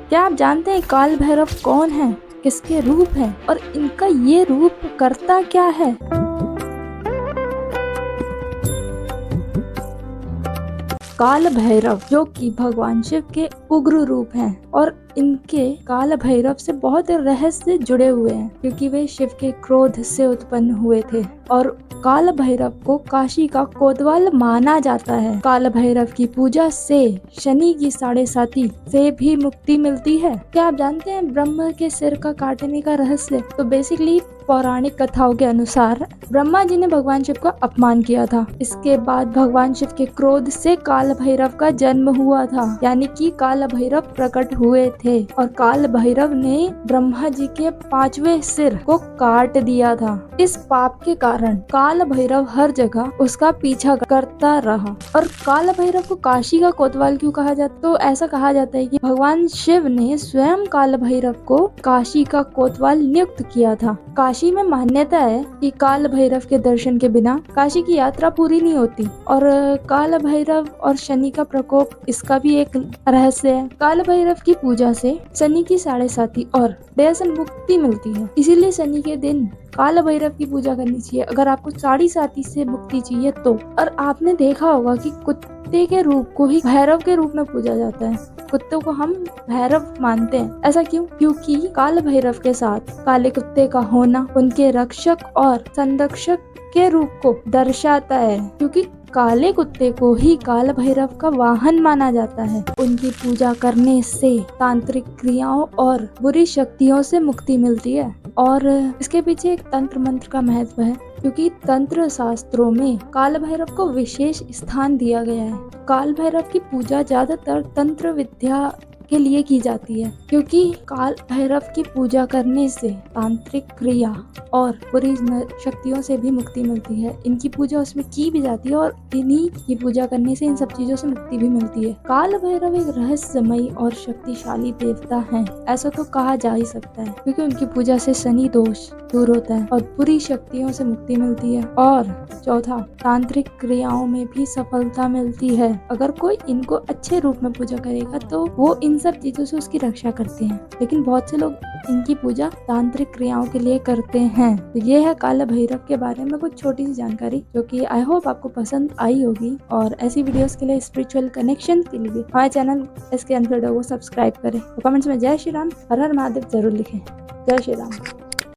क्या आप जानते हैं काल भैरव कौन है, किसके रूप है और इनका ये रूप करता क्या है? काल भैरव जो कि भगवान शिव के उग्र रूप हैं और इनके काल भैरव से बहुत रहस्य जुड़े हुए हैं क्योंकि वे शिव के क्रोध से उत्पन्न हुए थे और काल भैरव को काशी का कोतवाल माना जाता है। काल भैरव की पूजा से शनि की 7.5 से भी मुक्ति मिलती है। क्या आप जानते हैं ब्रह्मा के सिर का काटने का रहस्य? तो बेसिकली पौराणिक कथाओं के अनुसार ब्रह्मा जी ने भगवान शिव का अपमान किया था। इसके बाद भगवान शिव के क्रोध से काल भैरव का जन्म हुआ था, यानी कि काल भैरव प्रकट हुए थे और काल भैरव ने ब्रह्मा जी के 5वें सिर को काट दिया था। इस पाप के कारण काल भैरव हर जगह उसका पीछा करता रहा। और काल भैरव को काशी का कोतवाल क्यों कहा जाता? तो ऐसा कहा जाता है कि भगवान शिव ने स्वयं काल भैरव को काशी का कोतवाल नियुक्त किया था। काशी में मान्यता है कि काल भैरव के दर्शन के बिना काशी की यात्रा पूरी नहीं होती और काल भैरव और शनि का प्रकोप इसका भी एक रहस्य है। काल भैरव की पूजा से शनि की 7.5 और व्यसन मुक्ति मिलती है, इसीलिए शनि के दिन काल भैरव की पूजा करनी चाहिए अगर आपको 7.5 से मुक्ति चाहिए तो। और आपने देखा होगा कि कुत्ते के रूप को ही भैरव के रूप में पूजा जाता है। कुत्तों को हम भैरव मानते हैं, ऐसा क्यों? क्योंकि काल भैरव के साथ काले कुत्ते का होना उनके रक्षक और संरक्षक के रूप को दर्शाता है, क्योंकि काले कुत्ते को ही काल भैरव का वाहन माना जाता है। उनकी पूजा करने से तांत्रिक क्रियाओं और बुरी शक्तियों से मुक्ति मिलती है और इसके पीछे एक तंत्र मंत्र का महत्व है, क्योंकि तंत्र शास्त्रों में काल भैरव को विशेष स्थान दिया गया है। काल भैरव की पूजा ज्यादातर तंत्र विद्या के लिए की जाती है, क्योंकि काल भैरव की पूजा करने से तांत्रिक क्रिया और बुरी शक्तियों से भी मुक्ति मिलती है। इनकी पूजा उसमें की भी जाती है और इन्हीं की पूजा करने से इन सब चीजों से मुक्ति भी मिलती है। काल भैरव एक रहस्यमयी और शक्तिशाली देवता हैं, ऐसा तो कहा जा ही सकता है, क्योंकि उनकी पूजा से शनि दोष दूर होता है और बुरी शक्तियों से मुक्ति मिलती है। और चौथा, तांत्रिक क्रियाओं में भी सफलता मिलती है। अगर कोई इनको अच्छे रूप में पूजा करेगा तो वो इन सब चीजों से उसकी रक्षा करते हैं, लेकिन बहुत से लोग इनकी पूजा तांत्रिक क्रियाओं के लिए करते हैं। तो ये है काल भैरव के बारे में कुछ छोटी सी जानकारी, जो कि आई होप आपको पसंद आई होगी। और ऐसी वीडियोस के लिए, स्पिरिचुअल कनेक्शन के लिए हमारे चैनल SK अनफिल्टर्ड को सब्सक्राइब करें। तो कमेंट्स में जय श्री राम, हर हर महादेव जरूर लिखें। जय श्री राम।